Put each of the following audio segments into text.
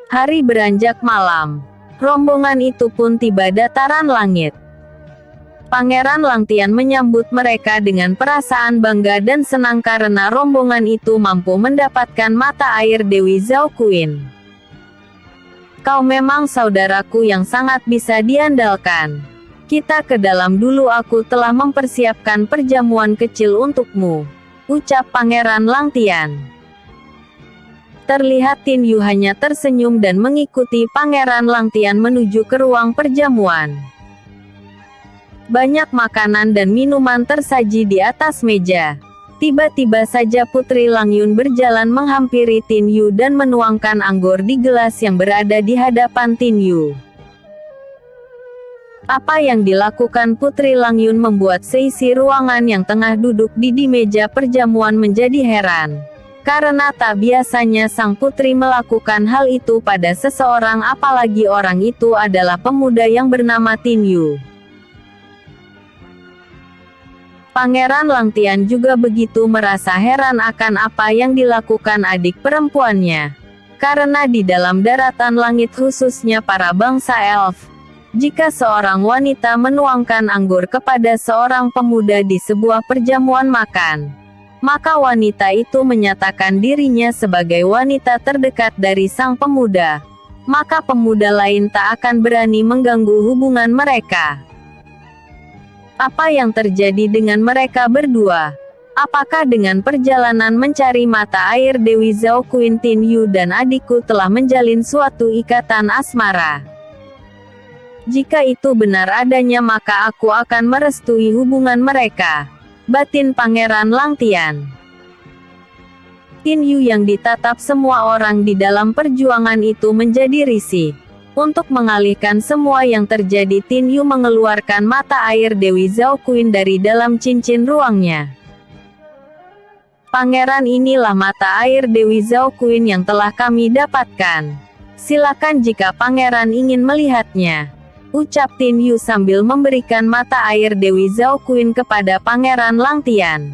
Hari beranjak malam. Rombongan itu pun tiba dataran langit. Pangeran Langtian menyambut mereka dengan perasaan bangga dan senang karena rombongan itu mampu mendapatkan mata air Dewi Zhao Qin. Kau memang saudaraku yang sangat bisa diandalkan. Kita ke dalam dulu, aku telah mempersiapkan perjamuan kecil untukmu, ucap Pangeran Langtian. Terlihat Tin Yu hanya tersenyum dan mengikuti Pangeran Langtian menuju ke ruang perjamuan. Banyak makanan dan minuman tersaji di atas meja. Tiba-tiba saja Putri Langyun berjalan menghampiri Tin Yu dan menuangkan anggur di gelas yang berada di hadapan Tin Yu. Apa yang dilakukan Putri Langyun membuat seisi ruangan yang tengah duduk di meja perjamuan menjadi heran. Karena tak biasanya sang putri melakukan hal itu pada seseorang, apalagi orang itu adalah pemuda yang bernama Tin Yu. Pangeran Langtian juga begitu merasa heran akan apa yang dilakukan adik perempuannya. Karena di dalam daratan langit, khususnya para bangsa elf, jika seorang wanita menuangkan anggur kepada seorang pemuda di sebuah perjamuan makan, maka wanita itu menyatakan dirinya sebagai wanita terdekat dari sang pemuda. Maka pemuda lain tak akan berani mengganggu hubungan mereka. Apa yang terjadi dengan mereka berdua? Apakah dengan perjalanan mencari mata air Dewi Zhao Qin, Tin Yu dan adikku telah menjalin suatu ikatan asmara? Jika itu benar adanya, maka aku akan merestui hubungan mereka, batin Pangeran Langtian. Tin Yu yang ditatap semua orang di dalam perjuangan itu menjadi risih. Untuk mengalihkan semua yang terjadi, Tin Yu mengeluarkan mata air Dewi Zhao Qin dari dalam cincin ruangnya. Pangeran, inilah mata air Dewi Zhao Qin yang telah kami dapatkan. Silakan jika pangeran ingin melihatnya, ucap Tin Yu sambil memberikan mata air Dewi Zhao Qin kepada Pangeran Langtian.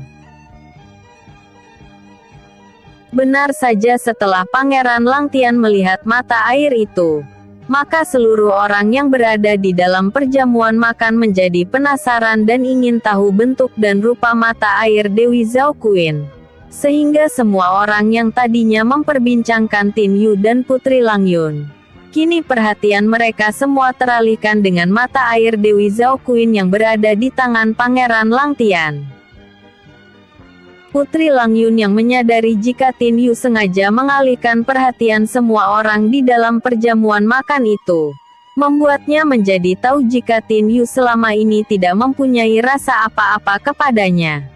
Benar saja, setelah Pangeran Langtian melihat mata air itu, maka seluruh orang yang berada di dalam perjamuan makan menjadi penasaran dan ingin tahu bentuk dan rupa mata air Dewi Zhao Qin. Sehingga semua orang yang tadinya memperbincangkan Tin Yu dan Putri Langyun, kini perhatian mereka semua teralihkan dengan mata air Dewi Zhao Qin yang berada di tangan Pangeran Langtian. Putri Langyun yang menyadari jika Tin Yu sengaja mengalihkan perhatian semua orang di dalam perjamuan makan itu, membuatnya menjadi tahu jika Tin Yu selama ini tidak mempunyai rasa apa-apa kepadanya.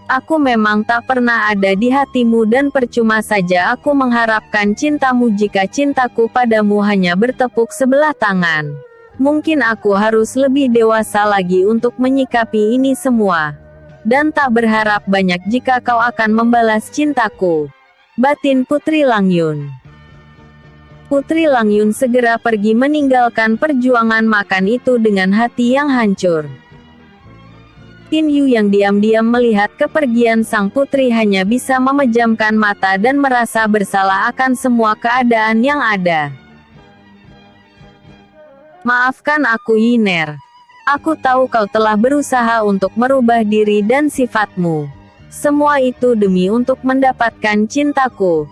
Aku memang tak pernah ada di hatimu dan percuma saja aku mengharapkan cintamu jika cintaku padamu hanya bertepuk sebelah tangan. Mungkin aku harus lebih dewasa lagi untuk menyikapi ini semua. Dan tak berharap banyak jika kau akan membalas cintaku, batin Putri Langyun. Putri Langyun segera pergi meninggalkan perjuangan makan itu dengan hati yang hancur. Tin Yu yang diam-diam melihat kepergian sang putri hanya bisa memejamkan mata dan merasa bersalah akan semua keadaan yang ada. Maafkan aku, Yiner. Aku tahu kau telah berusaha untuk merubah diri dan sifatmu. Semua itu demi untuk mendapatkan cintaku.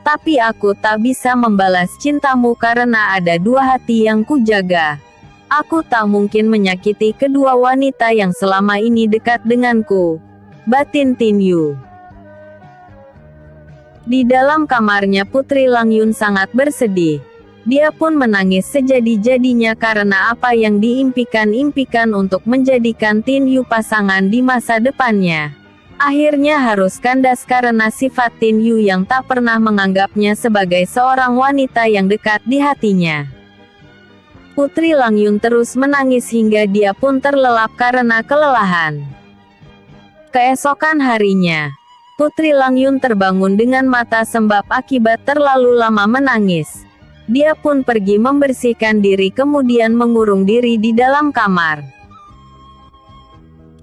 Tapi aku tak bisa membalas cintamu karena ada dua hati yang kujaga. Aku tak mungkin menyakiti kedua wanita yang selama ini dekat denganku, batin Tin Yu. Di dalam kamarnya Putri Langyun sangat bersedih. Dia pun menangis sejadi-jadinya karena apa yang diimpikan-impikan untuk menjadikan Tin Yu pasangan di masa depannya, akhirnya harus kandas karena sifat Tin Yu yang tak pernah menganggapnya sebagai seorang wanita yang dekat di hatinya. Putri Langyun terus menangis hingga dia pun terlelap karena kelelahan. Keesokan harinya, Putri Langyun terbangun dengan mata sembab akibat terlalu lama menangis. Dia pun pergi membersihkan diri kemudian mengurung diri di dalam kamar.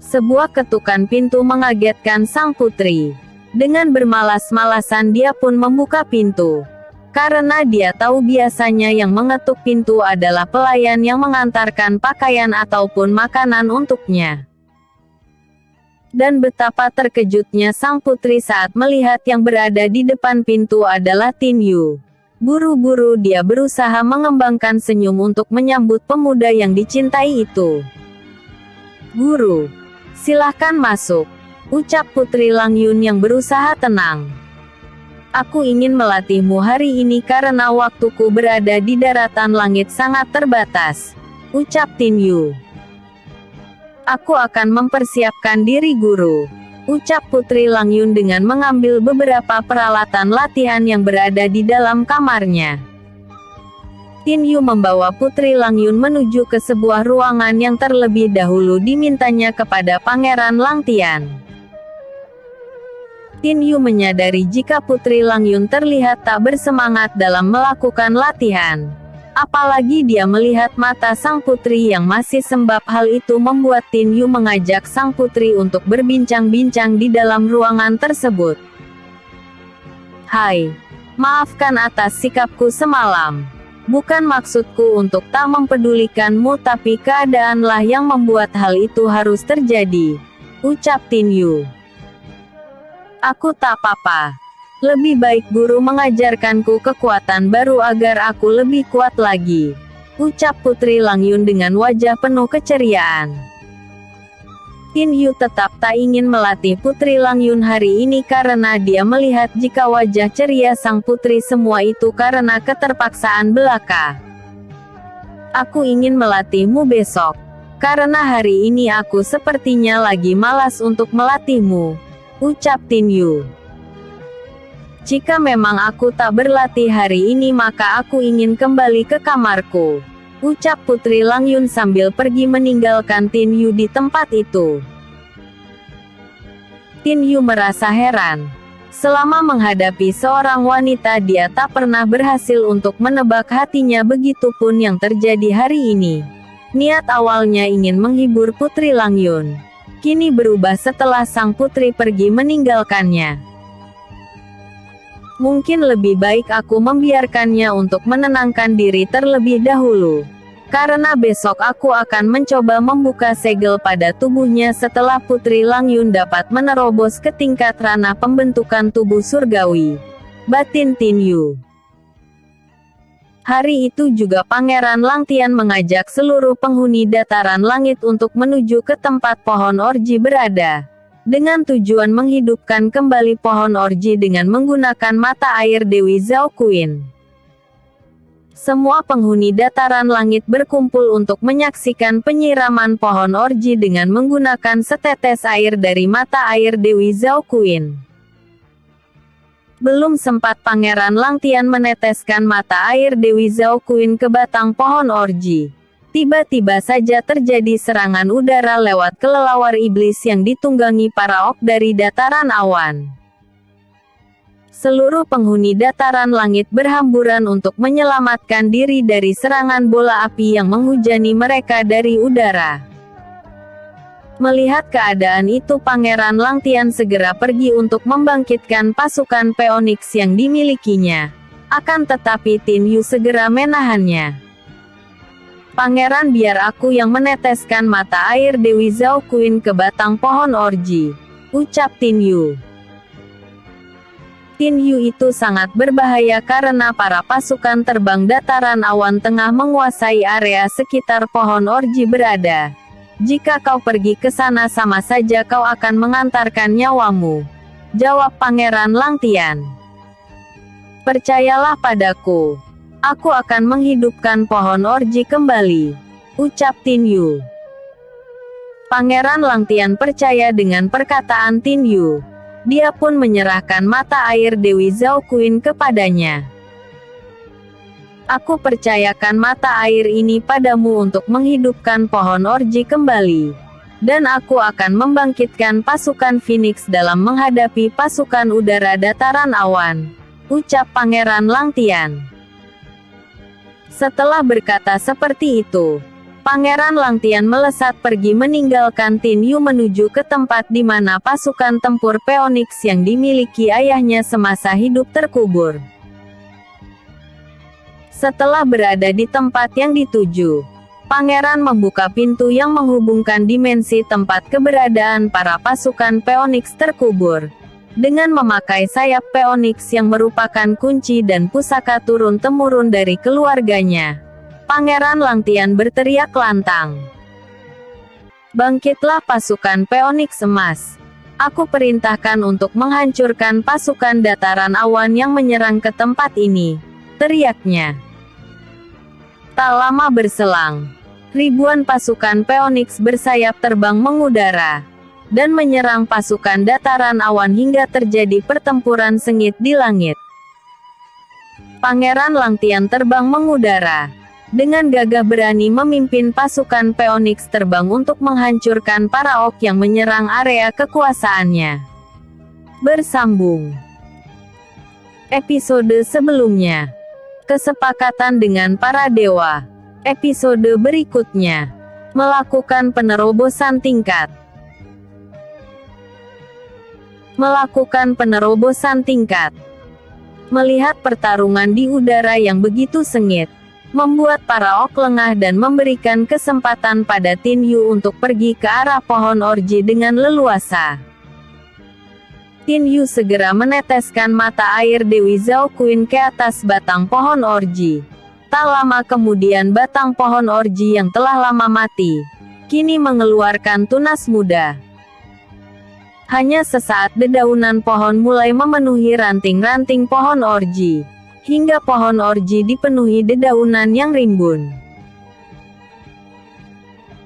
Sebuah ketukan pintu mengagetkan sang putri. Dengan bermalas-malasan dia pun membuka pintu. Karena dia tahu biasanya yang mengetuk pintu adalah pelayan yang mengantarkan pakaian ataupun makanan untuknya. Dan betapa terkejutnya sang putri saat melihat yang berada di depan pintu adalah Tin Yu. Buru-buru dia berusaha mengembangkan senyum untuk menyambut pemuda yang dicintai itu. "Guru, silahkan masuk," ucap Putri Lang Yun yang berusaha tenang. "Aku ingin melatihmu hari ini karena waktuku berada di daratan langit sangat terbatas," ucap Tin Yu. "Aku akan mempersiapkan diri guru," ucap Putri Lang Yun dengan mengambil beberapa peralatan latihan yang berada di dalam kamarnya. Tin Yu membawa Putri Lang Yun menuju ke sebuah ruangan yang terlebih dahulu dimintanya kepada Pangeran Lang Tian. Tin Yu menyadari jika Putri Lang Yun terlihat tak bersemangat dalam melakukan latihan. Apalagi dia melihat mata sang putri yang masih sembab. Hal itu membuat Tin Yu mengajak sang putri untuk berbincang-bincang di dalam ruangan tersebut. "Hai, maafkan atas sikapku semalam. Bukan maksudku untuk tak mempedulikanmu, tapi keadaanlah yang membuat hal itu harus terjadi," ucap Tin Yu. "Aku tak apa-apa. Lebih baik guru mengajarkanku kekuatan baru agar aku lebih kuat lagi," ucap Putri Lang Yun dengan wajah penuh keceriaan. Tin Yu tetap tak ingin melatih Putri Lang Yun hari ini karena dia melihat jika wajah ceria sang putri semua itu karena keterpaksaan belaka. "Aku ingin melatihmu besok. Karena hari ini aku sepertinya lagi malas untuk melatihmu," ucap Tin Yu. "Jika memang aku tak berlatih hari ini maka aku ingin kembali ke kamarku," ucap Putri Lang Yun sambil pergi meninggalkan Tin Yu di tempat itu. Tin Yu merasa heran. Selama menghadapi seorang wanita dia tak pernah berhasil untuk menebak hatinya, begitupun yang terjadi hari ini. Niat awalnya ingin menghibur Putri Lang Yun, kini berubah setelah sang putri pergi meninggalkannya. "Mungkin lebih baik aku membiarkannya untuk menenangkan diri terlebih dahulu. Karena besok aku akan mencoba membuka segel pada tubuhnya setelah Putri Lang Yun dapat menerobos ke tingkat ranah pembentukan tubuh surgawi," batin Tin Yu. Hari itu juga Pangeran Lang Tian mengajak seluruh penghuni dataran langit untuk menuju ke tempat pohon orji berada, dengan tujuan menghidupkan kembali pohon orji dengan menggunakan mata air Dewi Zhao Qin. Semua penghuni dataran langit berkumpul untuk menyaksikan penyiraman pohon orji dengan menggunakan setetes air dari mata air Dewi Zhao Qin. Belum sempat Pangeran Lang Tian meneteskan mata air Dewi Zhao Qin ke batang pohon orji, tiba-tiba saja terjadi serangan udara lewat kelelawar iblis yang ditunggangi para orc dari dataran awan. Seluruh penghuni dataran langit berhamburan untuk menyelamatkan diri dari serangan bola api yang menghujani mereka dari udara. Melihat keadaan itu Pangeran Lang Tian segera pergi untuk membangkitkan pasukan Phoenix yang dimilikinya. Akan tetapi Tin Yu segera menahannya. "Pangeran, biar aku yang meneteskan mata air Dewi Zhao Qin ke batang pohon orji," ucap Tin Yu. Tin Yu itu sangat berbahaya karena para pasukan terbang dataran awan tengah menguasai area sekitar pohon orji berada. "Jika kau pergi ke sana sama saja kau akan mengantarkan nyawamu," jawab Pangeran Lang Tian. "Percayalah padaku. Aku akan menghidupkan pohon orji kembali," ucap Tin Yu. Pangeran Lang Tian percaya dengan perkataan Tin Yu. Dia pun menyerahkan mata air Dewi Zhao Qin kepadanya. "Aku percayakan mata air ini padamu untuk menghidupkan pohon orji kembali. Dan aku akan membangkitkan pasukan Phoenix dalam menghadapi pasukan udara dataran awan," ucap Pangeran Lang Tian. Setelah berkata seperti itu, Pangeran Lang Tian melesat pergi meninggalkan Tin Yu menuju ke tempat di mana pasukan tempur Phoenix yang dimiliki ayahnya semasa hidup terkubur. Setelah berada di tempat yang dituju, pangeran membuka pintu yang menghubungkan dimensi tempat keberadaan para pasukan Phoenix terkubur. Dengan memakai sayap Phoenix yang merupakan kunci dan pusaka turun-temurun dari keluarganya, Pangeran Langtian berteriak lantang. Bangkitlah pasukan Phoenix emas. Aku perintahkan untuk menghancurkan pasukan dataran awan yang menyerang ke tempat ini, teriaknya. Tak lama berselang, ribuan pasukan Phoenix bersayap terbang mengudara dan menyerang pasukan dataran awan hingga terjadi pertempuran sengit di langit. Pangeran Langtian terbang mengudara, dengan gagah berani memimpin pasukan Phoenix terbang untuk menghancurkan para orc yang menyerang area kekuasaannya. Bersambung. Episode sebelumnya. Kesepakatan dengan para dewa. Episode berikutnya. Melakukan penerobosan tingkat. Melihat pertarungan di udara yang begitu sengit, membuat para orc lengah dan memberikan kesempatan pada Tin Yu untuk pergi ke arah pohon orji dengan leluasa. Tin Yu segera meneteskan mata air Dewi Zhao Qin ke atas batang pohon orji. Tak lama kemudian batang pohon orji yang telah lama mati, kini mengeluarkan tunas muda. Hanya sesaat dedaunan pohon mulai memenuhi ranting-ranting pohon orji, hingga pohon orji dipenuhi dedaunan yang rimbun.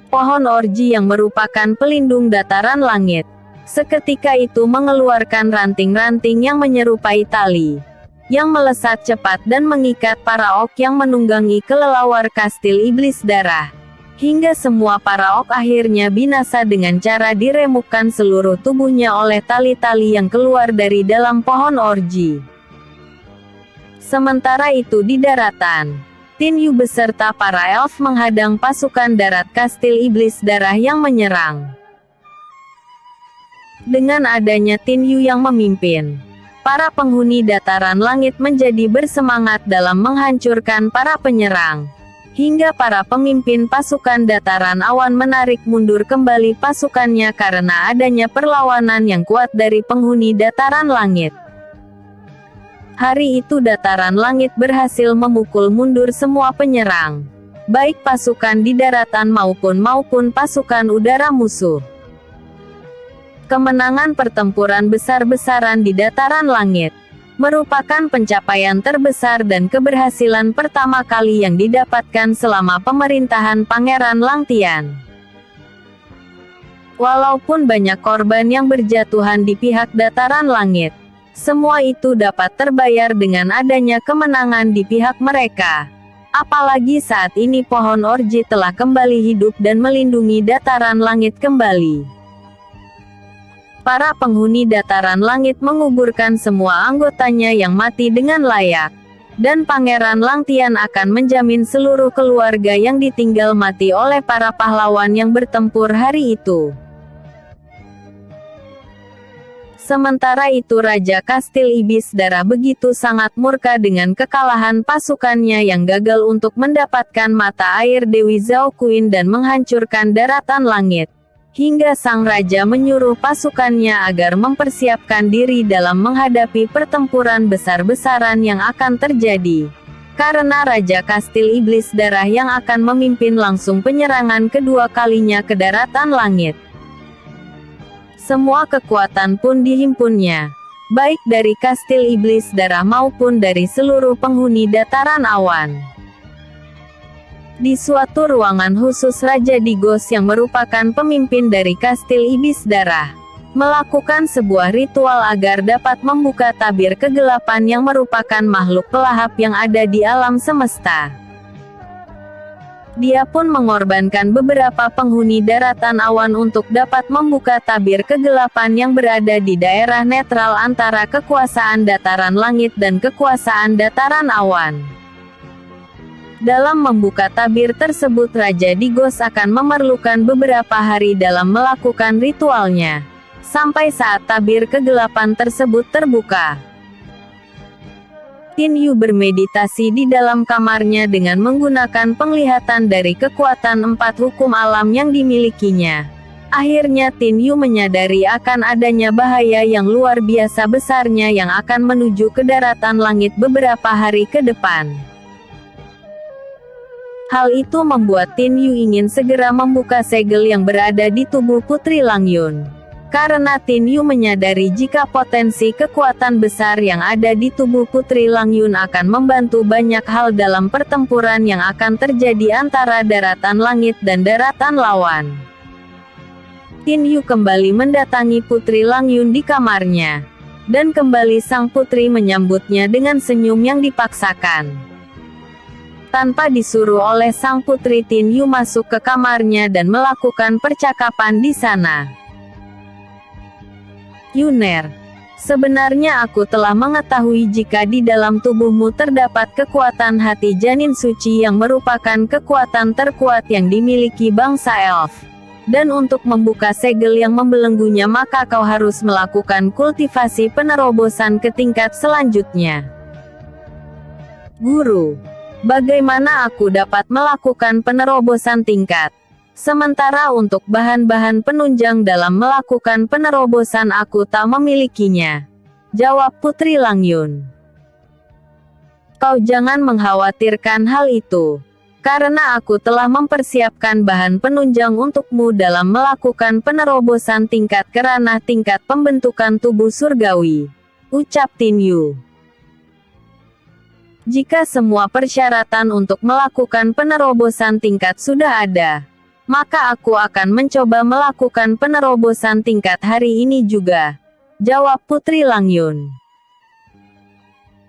Pohon orji yang merupakan pelindung dataran langit, seketika itu mengeluarkan ranting-ranting yang menyerupai tali, yang melesat cepat dan mengikat para orc yang menunggangi kelelawar kastil iblis darah. Hingga semua para orc akhirnya binasa dengan cara diremukkan seluruh tubuhnya oleh tali-tali yang keluar dari dalam pohon orji. Sementara itu di daratan, Tin Yu beserta para elf menghadang pasukan darat kastil iblis darah yang menyerang. Dengan adanya Tin Yu yang memimpin, para penghuni dataran langit menjadi bersemangat dalam menghancurkan para penyerang. Hingga para pemimpin pasukan dataran awan menarik mundur kembali pasukannya karena adanya perlawanan yang kuat dari penghuni dataran langit. Hari itu dataran langit berhasil memukul mundur semua penyerang, baik pasukan di daratan maupun pasukan udara musuh. Kemenangan pertempuran besar-besaran di dataran langit merupakan pencapaian terbesar dan keberhasilan pertama kali yang didapatkan selama pemerintahan Pangeran Langtian. Walaupun banyak korban yang berjatuhan di pihak dataran langit, semua itu dapat terbayar dengan adanya kemenangan di pihak mereka. Apalagi saat ini pohon orji telah kembali hidup dan melindungi dataran langit kembali. Para penghuni dataran langit menguburkan semua anggotanya yang mati dengan layak. Dan Pangeran Langtian akan menjamin seluruh keluarga yang ditinggal mati oleh para pahlawan yang bertempur hari itu. Sementara itu Raja Kastil Iblis Darah begitu sangat murka dengan kekalahan pasukannya yang gagal untuk mendapatkan mata air Dewi Zhao Qin dan menghancurkan daratan langit. Hingga sang raja menyuruh pasukannya agar mempersiapkan diri dalam menghadapi pertempuran besar-besaran yang akan terjadi. Karena Raja Kastil Iblis Darah yang akan memimpin langsung penyerangan kedua kalinya ke daratan langit. Semua kekuatan pun dihimpunnya, baik dari Kastil Iblis Darah maupun dari seluruh penghuni dataran awan. Di suatu ruangan khusus Raja Digos yang merupakan pemimpin dari Kastil Iblis Darah, melakukan sebuah ritual agar dapat membuka tabir kegelapan yang merupakan makhluk pelahap yang ada di alam semesta. Dia pun mengorbankan beberapa penghuni daratan awan untuk dapat membuka tabir kegelapan yang berada di daerah netral antara kekuasaan dataran langit dan kekuasaan dataran awan. Dalam membuka tabir tersebut Raja Digos akan memerlukan beberapa hari dalam melakukan ritualnya, sampai saat tabir kegelapan tersebut terbuka. Tin Yu bermeditasi di dalam kamarnya dengan menggunakan penglihatan dari kekuatan 4 hukum alam yang dimilikinya. Akhirnya Tin Yu menyadari akan adanya bahaya yang luar biasa besarnya yang akan menuju ke daratan langit beberapa hari ke depan. Hal itu membuat Tin Yu ingin segera membuka segel yang berada di tubuh Putri Langyun. Karena Tin Yu menyadari jika potensi kekuatan besar yang ada di tubuh Putri Langyun akan membantu banyak hal dalam pertempuran yang akan terjadi antara daratan langit dan daratan lawan. Tin Yu kembali mendatangi Putri Langyun di kamarnya. Dan kembali sang putri menyambutnya dengan senyum yang dipaksakan. Tanpa disuruh oleh sang putri, Tin Yu masuk ke kamarnya dan melakukan percakapan di sana. "Yuner, sebenarnya aku telah mengetahui jika di dalam tubuhmu terdapat kekuatan hati janin suci yang merupakan kekuatan terkuat yang dimiliki bangsa elf. Dan untuk membuka segel yang membelenggunya maka kau harus melakukan kultivasi penerobosan ke tingkat selanjutnya." "Guru, bagaimana aku dapat melakukan penerobosan tingkat? Sementara untuk bahan-bahan penunjang dalam melakukan penerobosan aku tak memilikinya," jawab Putri Langyun. "Kau jangan mengkhawatirkan hal itu. Karena aku telah mempersiapkan bahan penunjang untukmu dalam melakukan penerobosan tingkat ke ranah tingkat pembentukan tubuh surgawi," ucap Tin Yu. "Jika semua persyaratan untuk melakukan penerobosan tingkat sudah ada, maka aku akan mencoba melakukan penerobosan tingkat hari ini juga," jawab Putri Langyun.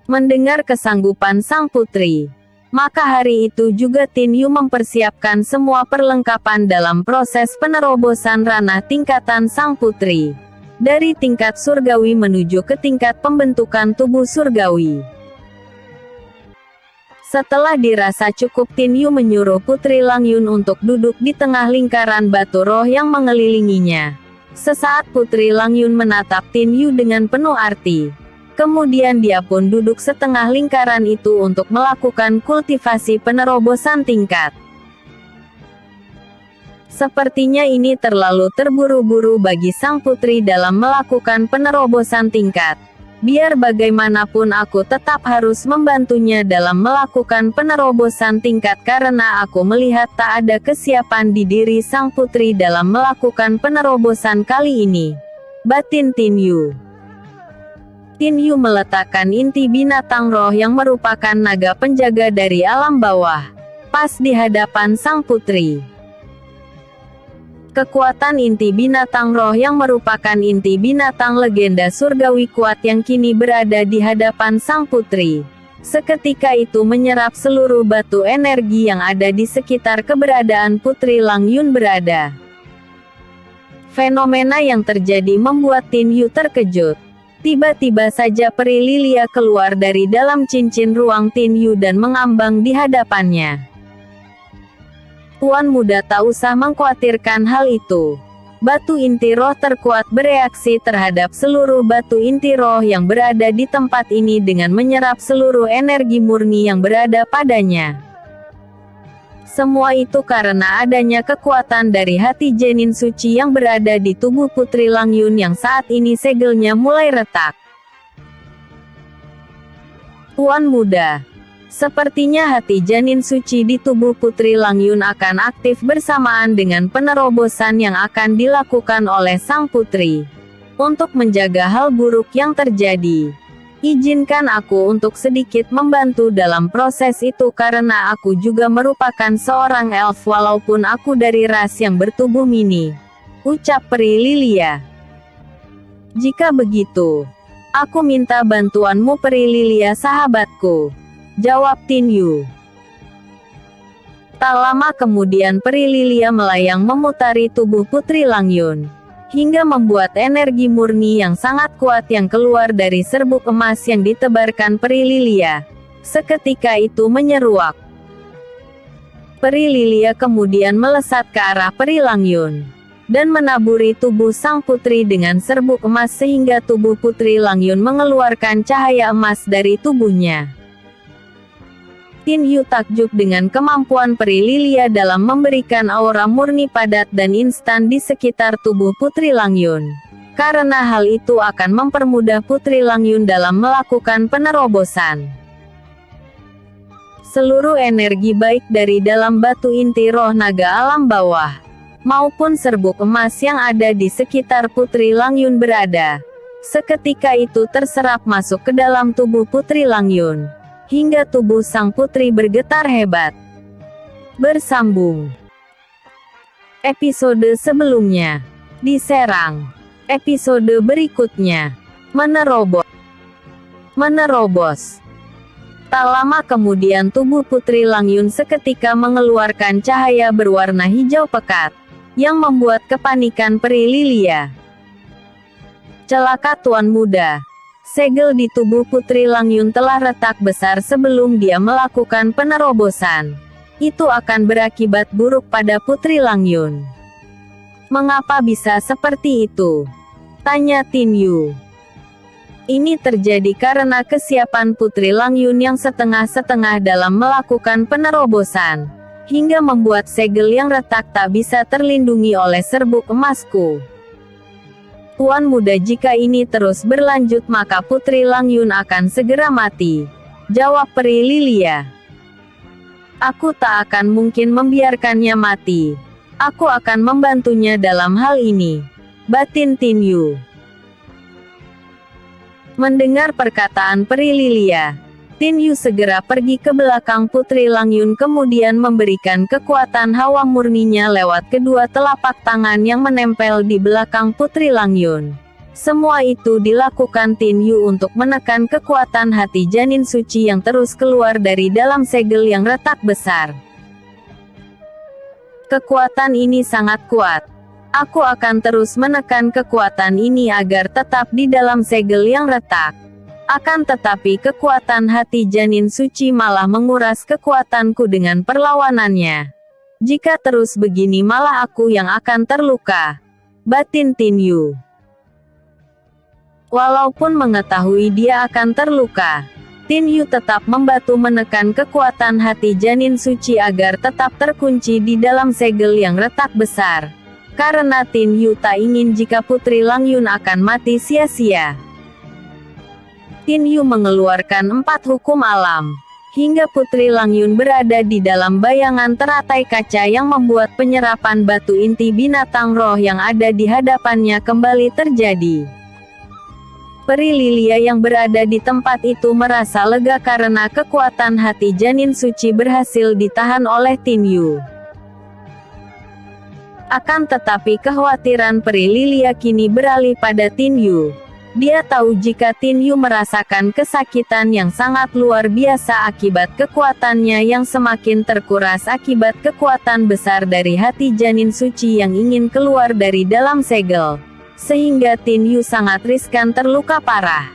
Mendengar kesanggupan sang putri, maka hari itu juga Tin Yu mempersiapkan semua perlengkapan dalam proses penerobosan ranah tingkatan sang putri. Dari tingkat surgawi menuju ke tingkat pembentukan tubuh surgawi. Setelah dirasa cukup, Tin Yu menyuruh Putri Langyun untuk duduk di tengah lingkaran batu roh yang mengelilinginya. Sesaat Putri Langyun menatap Tin Yu dengan penuh arti. Kemudian dia pun duduk setengah lingkaran itu untuk melakukan kultivasi penerobosan tingkat. Sepertinya ini terlalu terburu-buru bagi sang putri dalam melakukan penerobosan tingkat. Biar bagaimanapun aku tetap harus membantunya dalam melakukan penerobosan tingkat karena aku melihat tak ada kesiapan di diri sang putri dalam melakukan penerobosan kali ini, batin Tin Yu. Tin Yu meletakkan inti binatang roh yang merupakan naga penjaga dari alam bawah, pas di hadapan sang putri. Kekuatan inti binatang roh yang merupakan inti binatang legenda surgawi kuat yang kini berada di hadapan sang putri. Seketika itu menyerap seluruh batu energi yang ada di sekitar keberadaan Putri Langyun berada. Fenomena yang terjadi membuat Tin Yu terkejut. Tiba-tiba saja peri Lilia keluar dari dalam cincin ruang Tin Yu dan mengambang di hadapannya. Tuan muda tak usah mengkhawatirkan hal itu. Batu inti roh terkuat bereaksi terhadap seluruh batu inti roh yang berada di tempat ini dengan menyerap seluruh energi murni yang berada padanya. Semua itu karena adanya kekuatan dari hati janin suci yang berada di tubuh Putri Langyun yang saat ini segelnya mulai retak. Tuan muda, sepertinya hati janin suci di tubuh Putri Langyun akan aktif bersamaan dengan penerobosan yang akan dilakukan oleh sang putri. Untuk menjaga hal buruk yang terjadi, izinkan aku untuk sedikit membantu dalam proses itu karena aku juga merupakan seorang elf walaupun aku dari ras yang bertubuh mini, ucap peri Lilia. Jika begitu, aku minta bantuanmu peri Lilia sahabatku, jawab Tin Yu. Tak lama kemudian peri Lilia melayang memutari tubuh Putri Langyun, hingga membuat energi murni yang sangat kuat yang keluar dari serbuk emas yang ditebarkan peri Lilia. Seketika itu menyeruak. Peri Lilia kemudian melesat ke arah peri Langyun. dan menaburi tubuh sang putri dengan serbuk emas sehingga tubuh Putri Langyun mengeluarkan cahaya emas dari tubuhnya. Tin Yu takjub dengan kemampuan peri Lilia dalam memberikan aura murni padat dan instan di sekitar tubuh Putri Langyun. Karena hal itu akan mempermudah Putri Langyun dalam melakukan penerobosan. Seluruh energi baik dari dalam batu inti roh naga alam bawah, maupun serbuk emas yang ada di sekitar Putri Langyun berada, seketika itu terserap masuk ke dalam tubuh Putri Langyun. Hingga tubuh sang putri bergetar hebat. Bersambung. Episode sebelumnya. Diserang. Episode berikutnya. Menerobos. Tak lama kemudian tubuh Putri Langyun seketika mengeluarkan cahaya berwarna hijau pekat, yang membuat kepanikan peri Lilia. Celaka Tuan Muda. Segel di tubuh Putri Langyun telah retak besar sebelum dia melakukan penerobosan. Itu akan berakibat buruk pada Putri Langyun. Mengapa bisa seperti itu? Tanya Tin Yu. Ini terjadi karena kesiapan Putri Langyun yang setengah-setengah dalam melakukan penerobosan, hingga membuat segel yang retak tak bisa terlindungi oleh serbuk emasku. Tuan Muda, jika ini terus berlanjut maka Putri Langyun akan segera mati, jawab peri Lilia. Aku tak akan mungkin membiarkannya mati. Aku akan membantunya dalam hal ini, batin Tin Yu. Mendengar perkataan peri Lilia, Tin Yu segera pergi ke belakang Putri Langyun kemudian memberikan kekuatan hawa murninya lewat kedua telapak tangan yang menempel di belakang Putri Langyun. Semua itu dilakukan Tin Yu untuk menekan kekuatan hati janin suci yang terus keluar dari dalam segel yang retak besar. Kekuatan ini sangat kuat. Aku akan terus menekan kekuatan ini agar tetap di dalam segel yang retak. Akan tetapi kekuatan hati janin suci malah menguras kekuatanku dengan perlawanannya. Jika terus begini malah aku yang akan terluka, batin Tin Yu. Walaupun mengetahui dia akan terluka, Tin Yu tetap membantu menekan kekuatan hati janin suci agar tetap terkunci di dalam segel yang retak besar. Karena Tin Yu tak ingin jika Putri Langyun akan mati sia-sia. Tin Yu mengeluarkan 4 hukum alam, hingga Putri Langyun berada di dalam bayangan teratai kaca yang membuat penyerapan batu inti binatang roh yang ada di hadapannya kembali terjadi. Peri Lilia yang berada di tempat itu merasa lega karena kekuatan hati janin suci berhasil ditahan oleh Tin Yu. Akan tetapi kekhawatiran peri Lilia kini beralih pada Tin Yu. Dia tahu jika Tin Yu merasakan kesakitan yang sangat luar biasa akibat kekuatannya yang semakin terkuras akibat kekuatan besar dari hati janin suci yang ingin keluar dari dalam segel. Sehingga Tin Yu sangat riskan terluka parah.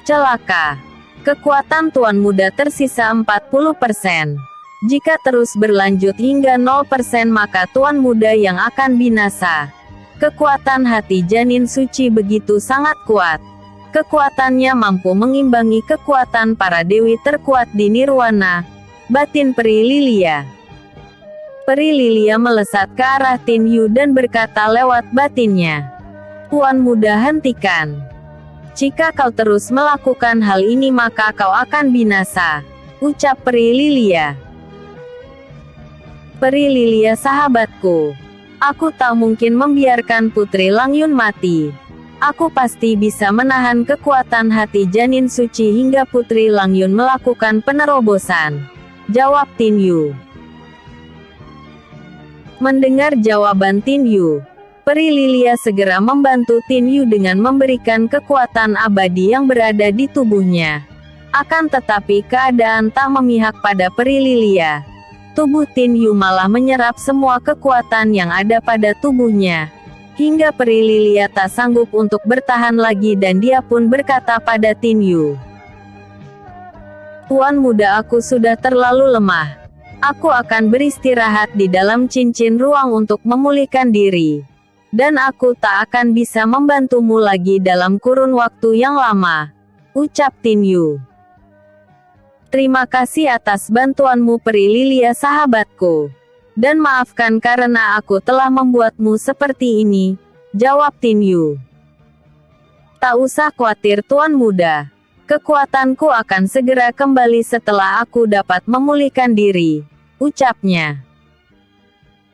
Celaka. Kekuatan Tuan Muda tersisa 40%. Jika terus berlanjut hingga 0% maka Tuan Muda yang akan binasa. Kekuatan hati janin suci begitu sangat kuat. Kekuatannya mampu mengimbangi kekuatan para dewi terkuat di Nirwana, batin peri Lilia. Peri Lilia melesat ke arah Tin Yu dan berkata lewat batinnya, Tuan Muda, hentikan. Jika kau terus melakukan hal ini maka kau akan binasa, ucap peri Lilia. Peri Lilia, sahabatku. Aku tak mungkin membiarkan Putri Langyun mati. Aku pasti bisa menahan kekuatan hati janin suci hingga Putri Langyun melakukan penerobosan, jawab Tin Yu. Mendengar jawaban Tin Yu, peri Lilia segera membantu Tin Yu dengan memberikan kekuatan abadi yang berada di tubuhnya. Akan tetapi keadaan tak memihak pada peri Lilia. Tubuh Tin Yu malah menyerap semua kekuatan yang ada pada tubuhnya. Hingga peri Lilia tak sanggup untuk bertahan lagi dan dia pun berkata pada Tin Yu. Tuan Muda, aku sudah terlalu lemah. Aku akan beristirahat di dalam cincin ruang untuk memulihkan diri. Dan aku tak akan bisa membantumu lagi dalam kurun waktu yang lama. Ucap Tin Yu. Terima kasih atas bantuanmu Peri Lilia sahabatku. Dan maafkan karena aku telah membuatmu seperti ini, jawab Tin Yu. Tak usah khawatir Tuan Muda. Kekuatanku akan segera kembali setelah aku dapat memulihkan diri, ucapnya.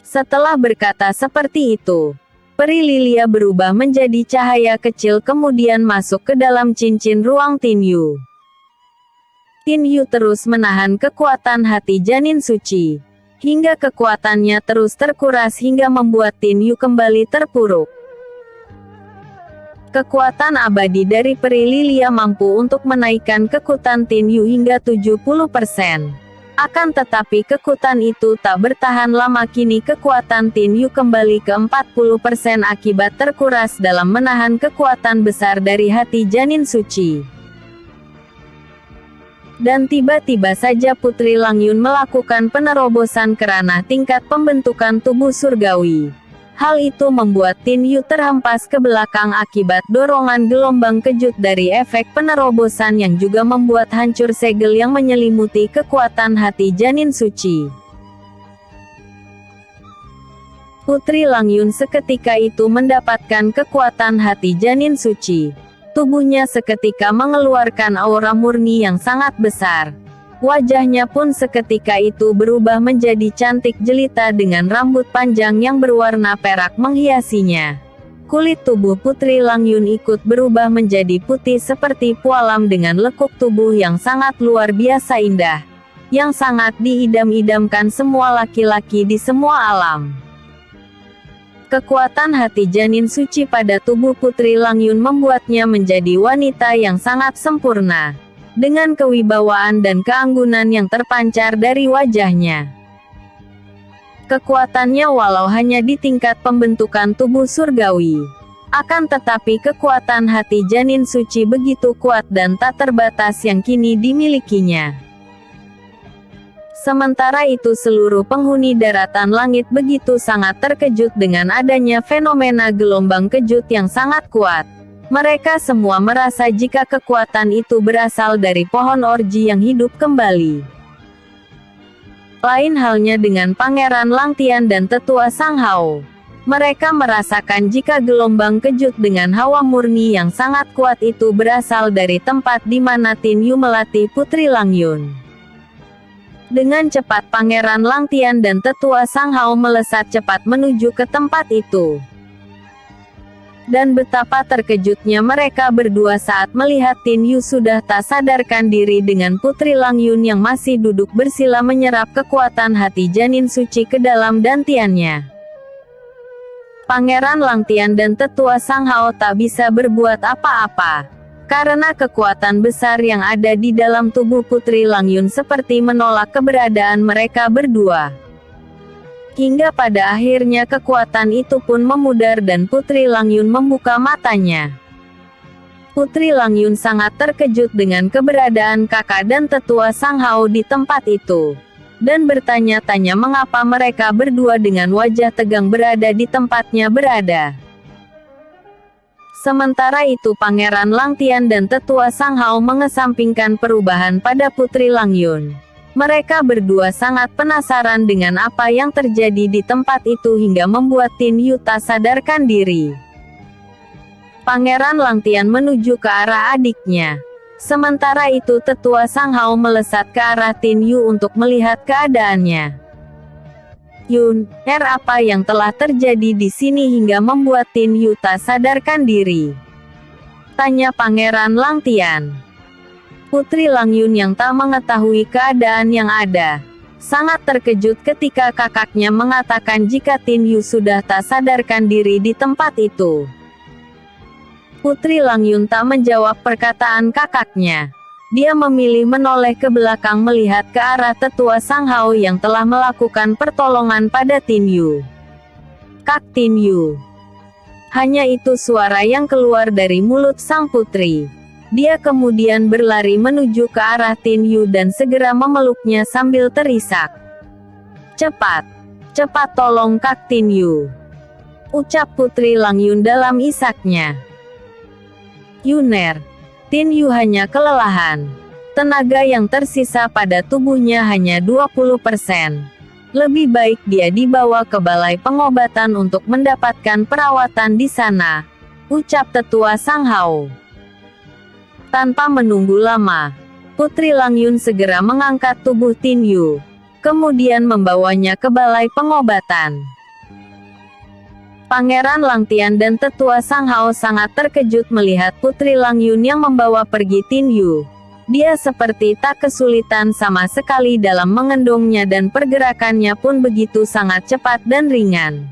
Setelah berkata seperti itu, Peri Lilia berubah menjadi cahaya kecil kemudian masuk ke dalam cincin ruang Tin Yu. Tin Yu terus menahan kekuatan hati janin suci, hingga kekuatannya terus terkuras hingga membuat Tin Yu kembali terpuruk. Kekuatan abadi dari Peri Lilia mampu untuk menaikkan kekuatan Tin Yu hingga 70%. Akan tetapi kekuatan itu tak bertahan lama, kini kekuatan Tin Yu kembali ke 40% akibat terkuras dalam menahan kekuatan besar dari hati janin suci. Dan tiba-tiba saja Putri Langyun melakukan penerobosan ke ranah tingkat pembentukan tubuh surgawi. Hal itu membuat Tin Yu terhempas ke belakang akibat dorongan gelombang kejut dari efek penerobosan yang juga membuat hancur segel yang menyelimuti kekuatan hati janin suci. Putri Langyun seketika itu mendapatkan kekuatan hati janin suci. Tubuhnya seketika mengeluarkan aura murni yang sangat besar. Wajahnya pun seketika itu berubah menjadi cantik jelita dengan rambut panjang yang berwarna perak menghiasinya. Kulit tubuh Putri Langyun ikut berubah menjadi putih seperti pualam dengan lekuk tubuh yang sangat luar biasa indah, yang sangat diidam-idamkan semua laki-laki di semua alam. Kekuatan hati janin suci pada tubuh Putri Langyun membuatnya menjadi wanita yang sangat sempurna, dengan kewibawaan dan keanggunan yang terpancar dari wajahnya. Kekuatannya walau hanya di tingkat pembentukan tubuh surgawi, akan tetapi kekuatan hati janin suci begitu kuat dan tak terbatas yang kini dimilikinya. Sementara itu seluruh penghuni daratan langit begitu sangat terkejut dengan adanya fenomena gelombang kejut yang sangat kuat. Mereka semua merasa jika kekuatan itu berasal dari pohon orji yang hidup kembali. Lain halnya dengan Pangeran Langtian dan Tetua Sang Hao. Mereka merasakan jika gelombang kejut dengan hawa murni yang sangat kuat itu berasal dari tempat di mana Tin Yu melatih Putri Langyun. Dengan cepat Pangeran Langtian dan Tetua Sang Hao melesat cepat menuju ke tempat itu. Dan betapa terkejutnya mereka berdua saat melihat Tin Yu sudah tak sadarkan diri dengan Putri Langyun yang masih duduk bersila menyerap kekuatan hati janin suci ke dalam dantiannya. Pangeran Langtian dan Tetua Sang Hao tak bisa berbuat apa-apa, karena kekuatan besar yang ada di dalam tubuh Putri Langyun seperti menolak keberadaan mereka berdua. Hingga pada akhirnya kekuatan itu pun memudar dan Putri Langyun membuka matanya. Putri Langyun sangat terkejut dengan keberadaan kakak dan Tetua Sang Hao di tempat itu, dan bertanya-tanya mengapa mereka berdua dengan wajah tegang berada di tempatnya berada. Sementara itu Pangeran Langtian dan Tetua Sang Hao mengesampingkan perubahan pada Putri Langyun. Mereka berdua sangat penasaran dengan apa yang terjadi di tempat itu hingga membuat Tin Yu tak sadarkan diri. Pangeran Langtian menuju ke arah adiknya. Sementara itu Tetua Sang Hao melesat ke arah Tin Yu untuk melihat keadaannya. Yun, apa yang telah terjadi di sini hingga membuat Tin Yu tak sadarkan diri? Tanya Pangeran Langtian. Putri Langyun yang tak mengetahui keadaan yang ada, sangat terkejut ketika kakaknya mengatakan jika Tin Yu sudah tak sadarkan diri di tempat itu. Putri Langyun tak menjawab perkataan kakaknya. Dia memilih menoleh ke belakang melihat ke arah Tetua Sang Hao yang telah melakukan pertolongan pada Tin Yu. Kak Tin Yu. Hanya itu suara yang keluar dari mulut sang putri. Dia kemudian berlari menuju ke arah Tin Yu dan segera memeluknya sambil terisak. Cepat, cepat tolong Kak Tin Yu, ucap Putri Lang Yun dalam isaknya. Yuner, Tin Yu hanya kelelahan. Tenaga yang tersisa pada tubuhnya hanya 20%. Lebih baik dia dibawa ke balai pengobatan untuk mendapatkan perawatan di sana, ucap tetua Sang Hao. Tanpa menunggu lama, Putri Lang Yun segera mengangkat tubuh Tin Yu, kemudian membawanya ke balai pengobatan. Pangeran Lang Tian dan tetua Sang Hao sangat terkejut melihat Putri Lang Yun yang membawa pergi Tin Yu. Dia seperti tak kesulitan sama sekali dalam mengendongnya dan pergerakannya pun begitu sangat cepat dan ringan.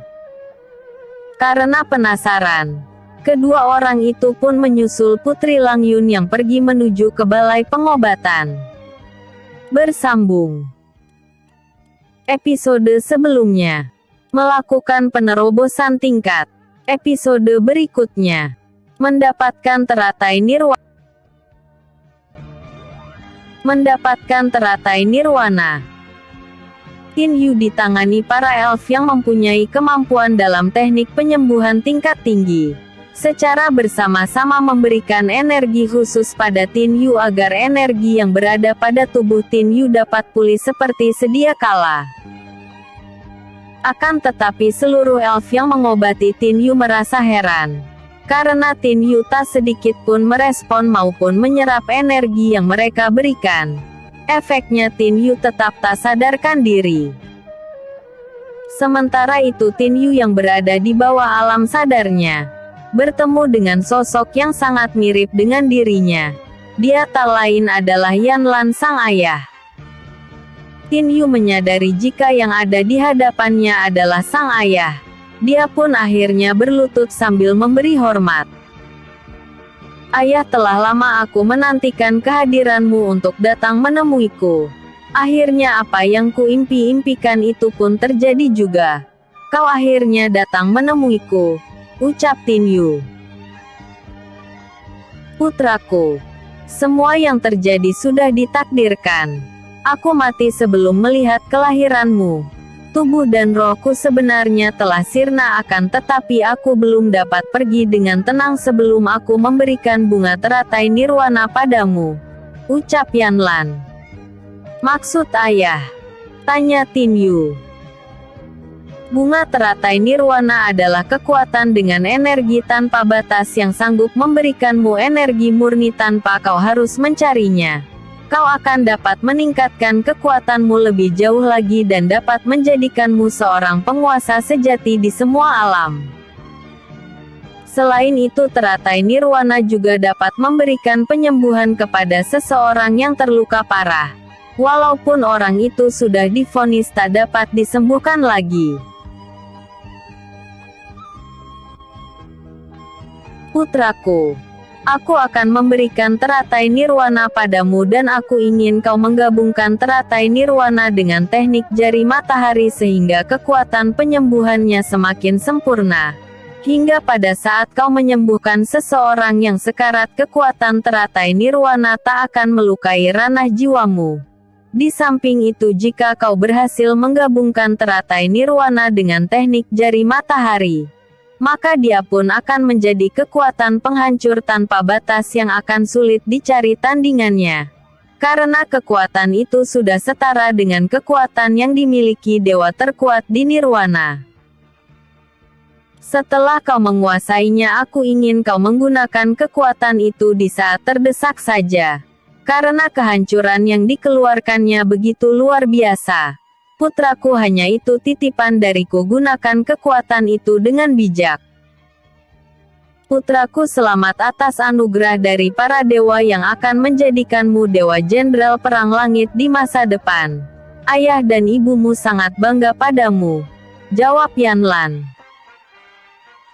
Karena penasaran, kedua orang itu pun menyusul Putri Lang Yun yang pergi menuju ke balai pengobatan. Bersambung. Episode sebelumnya. Melakukan penerobosan tingkat. Episode berikutnya. Mendapatkan teratai nirwana. Tin Yu ditangani para elf yang mempunyai kemampuan dalam teknik penyembuhan tingkat tinggi. Secara bersama-sama memberikan energi khusus pada Tin Yu agar energi yang berada pada tubuh Tin Yu dapat pulih seperti sedia kala. Akan tetapi seluruh elf yang mengobati Tin Yu merasa heran. Karena Tin Yu tak sedikit pun merespon maupun menyerap energi yang mereka berikan. Efeknya Tin Yu tetap tak sadarkan diri. Sementara itu Tin Yu yang berada di bawah alam sadarnya, bertemu dengan sosok yang sangat mirip dengan dirinya. Dia tak lain adalah Yan Lan sang ayah. Tin Yu menyadari jika yang ada di hadapannya adalah sang ayah. Dia pun akhirnya berlutut sambil memberi hormat. Ayah, telah lama aku menantikan kehadiranmu untuk datang menemuiku. Akhirnya apa yang kuimpi-impikan itu pun terjadi juga. Kau akhirnya datang menemuiku, ucap Tin Yu. Putraku, semua yang terjadi sudah ditakdirkan. Aku mati sebelum melihat kelahiranmu. Tubuh dan rohku sebenarnya telah sirna akan tetapi aku belum dapat pergi dengan tenang sebelum aku memberikan bunga teratai nirwana padamu, ucap Yan Lan. Maksud ayah? Tanya Tin Yu. Bunga teratai nirwana adalah kekuatan dengan energi tanpa batas yang sanggup memberikanmu energi murni tanpa kau harus mencarinya. Kau akan dapat meningkatkan kekuatanmu lebih jauh lagi dan dapat menjadikanmu seorang penguasa sejati di semua alam. Selain itu teratai nirwana juga dapat memberikan penyembuhan kepada seseorang yang terluka parah. Walaupun orang itu sudah divonis tak dapat disembuhkan lagi. Putraku, aku akan memberikan teratai nirwana padamu dan aku ingin kau menggabungkan teratai nirwana dengan teknik jari matahari sehingga kekuatan penyembuhannya semakin sempurna. Hingga pada saat kau menyembuhkan seseorang yang sekarat kekuatan teratai nirwana tak akan melukai ranah jiwamu. Di samping itu jika kau berhasil menggabungkan teratai nirwana dengan teknik jari matahari, maka dia pun akan menjadi kekuatan penghancur tanpa batas yang akan sulit dicari tandingannya. Karena kekuatan itu sudah setara dengan kekuatan yang dimiliki dewa terkuat di nirwana. Setelah kau menguasainya aku ingin kau menggunakan kekuatan itu di saat terdesak saja. Karena kehancuran yang dikeluarkannya begitu luar biasa. Putraku, hanya itu titipan dariku, gunakan kekuatan itu dengan bijak. Putraku, selamat atas anugerah dari para dewa yang akan menjadikanmu dewa jenderal perang langit di masa depan. Ayah dan ibumu sangat bangga padamu, jawab Yan Lan.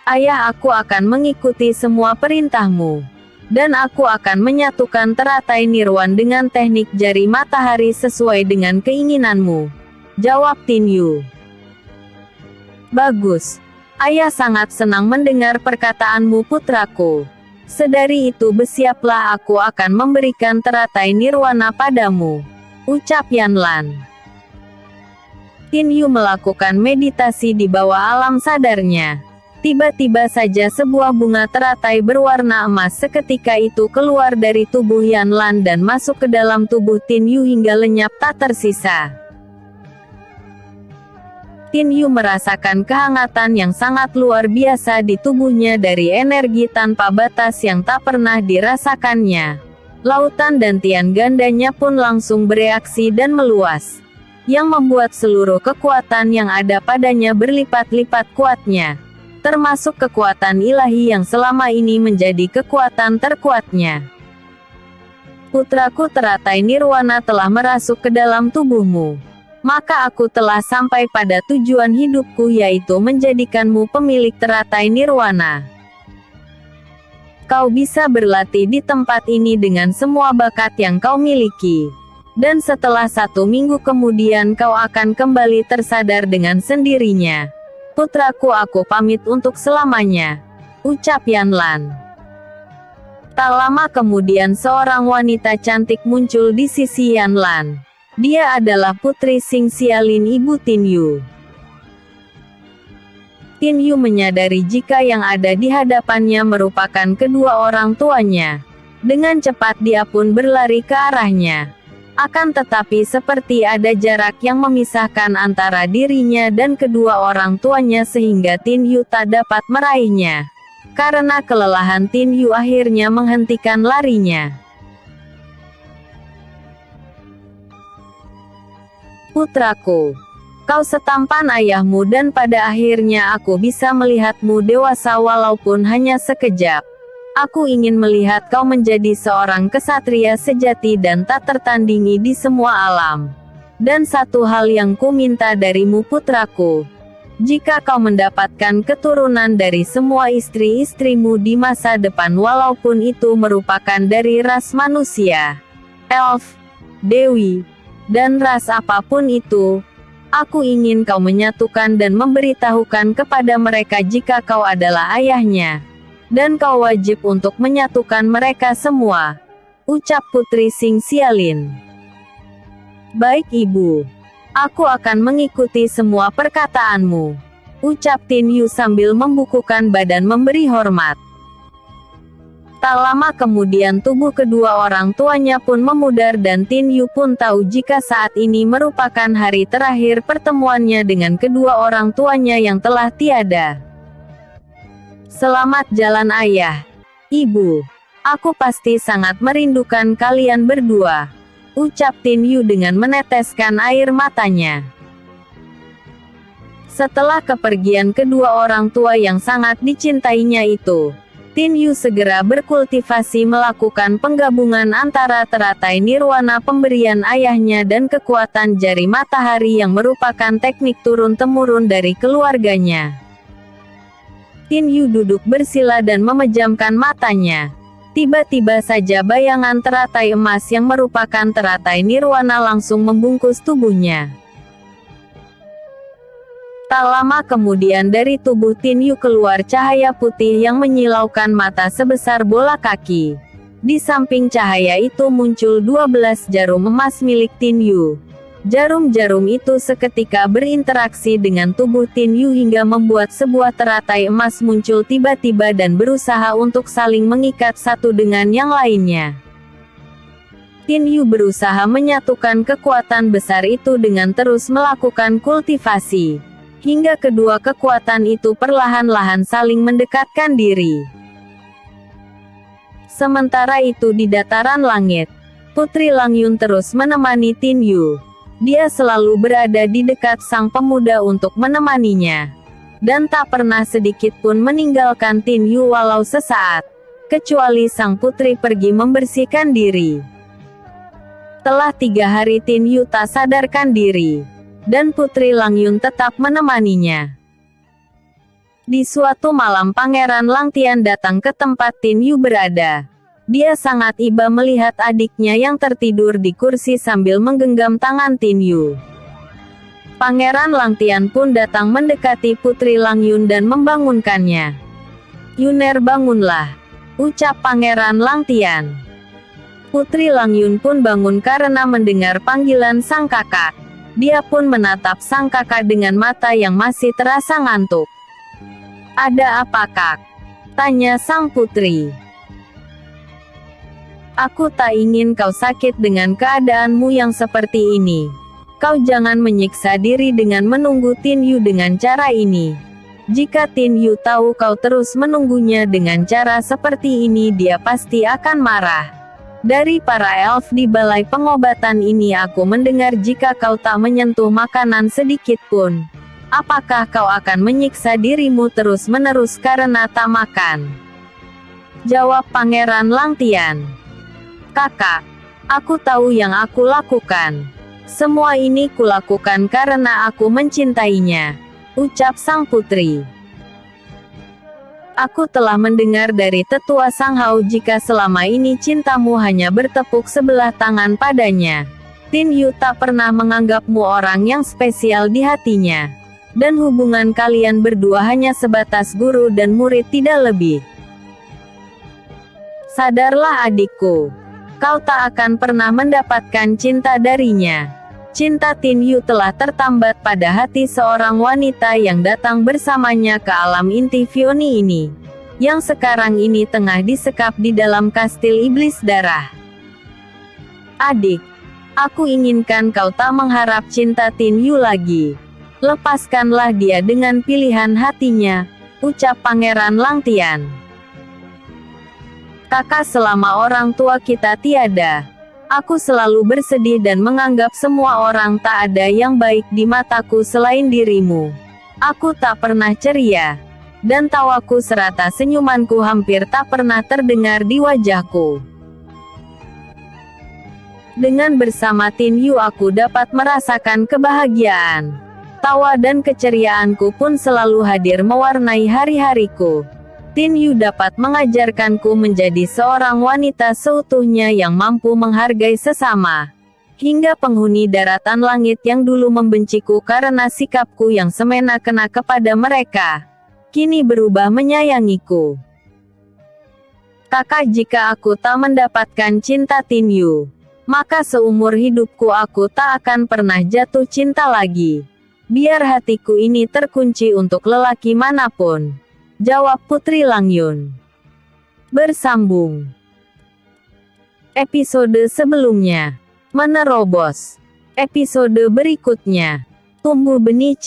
Ayah, aku akan mengikuti semua perintahmu. Dan aku akan menyatukan teratai nirwan dengan teknik jari matahari sesuai dengan keinginanmu, jawab Tin Yu. Bagus. Ayah sangat senang mendengar perkataanmu putraku. Sedari itu bersiaplah, aku akan memberikan teratai nirwana padamu, ucap Yan Lan. Tin Yu melakukan meditasi di bawah alam sadarnya. Tiba-tiba saja sebuah bunga teratai berwarna emas seketika itu keluar dari tubuh Yan Lan dan masuk ke dalam tubuh Tin Yu hingga lenyap tak tersisa. Tin Yu merasakan kehangatan yang sangat luar biasa di tubuhnya dari energi tanpa batas yang tak pernah dirasakannya. Lautan dan tian gandanya pun langsung bereaksi dan meluas, yang membuat seluruh kekuatan yang ada padanya berlipat-lipat kuatnya, termasuk kekuatan ilahi yang selama ini menjadi kekuatan terkuatnya. Putraku teratai nirwana telah merasuk ke dalam tubuhmu. Maka aku telah sampai pada tujuan hidupku, yaitu menjadikanmu pemilik teratai nirwana. Kau bisa berlatih di tempat ini dengan semua bakat yang kau miliki. Dan setelah 1 minggu kemudian kau akan kembali tersadar dengan sendirinya. Putraku, aku pamit untuk selamanya, ucap Yan Lan. Tak lama kemudian seorang wanita cantik muncul di sisi Yan Lan. Dia adalah putri Xing Xialin, ibu Tin Yu. Tin Yu menyadari jika yang ada di hadapannya merupakan kedua orang tuanya. Dengan cepat dia pun berlari ke arahnya. Akan tetapi seperti ada jarak yang memisahkan antara dirinya dan kedua orang tuanya sehingga Tin Yu tak dapat meraihnya. Karena kelelahan, Tin Yu akhirnya menghentikan larinya. Putraku, kau setampan ayahmu dan pada akhirnya aku bisa melihatmu dewasa walaupun hanya sekejap. Aku ingin melihat kau menjadi seorang kesatria sejati dan tak tertandingi di semua alam. Dan satu hal yang ku minta darimu putraku, jika kau mendapatkan keturunan dari semua istri-istrimu di masa depan walaupun itu merupakan dari ras manusia, elf, dewi, dan ras apapun itu, aku ingin kau menyatukan dan memberitahukan kepada mereka jika kau adalah ayahnya. Dan kau wajib untuk menyatukan mereka semua, ucap putri Xing Xialin. Baik ibu, aku akan mengikuti semua perkataanmu, ucap Tin Yu sambil membukukan badan memberi hormat. Tak lama kemudian tubuh kedua orang tuanya pun memudar dan Tin Yu pun tahu jika saat ini merupakan hari terakhir pertemuannya dengan kedua orang tuanya yang telah tiada. Selamat jalan ayah, ibu. Aku pasti sangat merindukan kalian berdua, ucap Tin Yu dengan meneteskan air matanya. Setelah kepergian kedua orang tua yang sangat dicintainya itu, Tin Yu segera berkultivasi melakukan penggabungan antara teratai nirwana pemberian ayahnya dan kekuatan jari matahari yang merupakan teknik turun-temurun dari keluarganya. Tin Yu duduk bersila dan memejamkan matanya. Tiba-tiba saja bayangan teratai emas yang merupakan teratai nirwana langsung membungkus tubuhnya. Tak lama kemudian dari tubuh Tin Yu keluar cahaya putih yang menyilaukan mata sebesar bola kaki. Di samping cahaya itu muncul 12 jarum emas milik Tin Yu. Jarum-jarum itu seketika berinteraksi dengan tubuh Tin Yu hingga membuat sebuah teratai emas muncul tiba-tiba dan berusaha untuk saling mengikat satu dengan yang lainnya. Tin Yu berusaha menyatukan kekuatan besar itu dengan terus melakukan kultivasi, hingga kedua kekuatan itu perlahan-lahan saling mendekatkan diri. Sementara itu di dataran langit, Putri Lang Yun terus menemani Tin Yu. Dia selalu berada di dekat sang pemuda untuk menemaninya, dan tak pernah sedikit pun meninggalkan Tin Yu walau sesaat, kecuali sang putri pergi membersihkan diri. Telah 3 hari Tin Yu tak sadarkan diri, dan Putri Lang Yun tetap menemaninya. Di suatu malam Pangeran Lang Tian datang ke tempat Tin Yu berada. Dia sangat iba melihat adiknya yang tertidur di kursi sambil menggenggam tangan Tin Yu. Pangeran Lang Tian pun datang mendekati Putri Lang Yun dan membangunkannya. "Yuner, bangunlah," ucap Pangeran Lang Tian. Putri Lang Yun pun bangun karena mendengar panggilan sang kakak. Dia pun menatap sang kakak dengan mata yang masih terasa ngantuk. "Ada apa, Kak?" tanya sang putri. "Aku tak ingin kau sakit dengan keadaanmu yang seperti ini. Kau jangan menyiksa diri dengan menunggu Tin Yu dengan cara ini. Jika Tin Yu tahu kau terus menunggunya dengan cara seperti ini, dia pasti akan marah. Dari para elf di balai pengobatan ini aku mendengar jika kau tak menyentuh makanan sedikit pun. Apakah kau akan menyiksa dirimu terus-menerus karena tak makan?" Jawab Pangeran Langtian. "Kakak, aku tahu yang aku lakukan. Semua ini kulakukan karena aku mencintainya," ucap sang putri. "Aku telah mendengar dari tetua Sang Hao jika selama ini cintamu hanya bertepuk sebelah tangan padanya. Tin Yu tak pernah menganggapmu orang yang spesial di hatinya. Dan hubungan kalian berdua hanya sebatas guru dan murid, tidak lebih. Sadarlah adikku. Kau tak akan pernah mendapatkan cinta darinya. Cinta Tin Yu telah tertambat pada hati seorang wanita yang datang bersamanya ke alam inti Vioni ini, yang sekarang ini tengah disekap di dalam kastil iblis darah. Adik, aku inginkan kau tak mengharap cinta Tin Yu lagi. Lepaskanlah dia dengan pilihan hatinya," ucap Pangeran Langtian. "Kakak, selama orang tua kita tiada, aku selalu bersedih dan menganggap semua orang tak ada yang baik di mataku selain dirimu. Aku tak pernah ceria, dan tawaku serta senyumanku hampir tak pernah terdengar di wajahku. Dengan bersama Tin Yu aku dapat merasakan kebahagiaan. Tawa dan keceriaanku pun selalu hadir mewarnai hari-hariku. Tin Yu dapat mengajarkanku menjadi seorang wanita seutuhnya yang mampu menghargai sesama. Hingga penghuni daratan langit yang dulu membenciku karena sikapku yang semena-mena kepada mereka, kini berubah menyayangiku. Kakak, jika aku tak mendapatkan cinta Tin Yu, maka seumur hidupku aku tak akan pernah jatuh cinta lagi. Biar hatiku ini terkunci untuk lelaki manapun," jawab Putri Langyun. Bersambung. Episode sebelumnya. Menerobos. Episode berikutnya. Tumbuh benih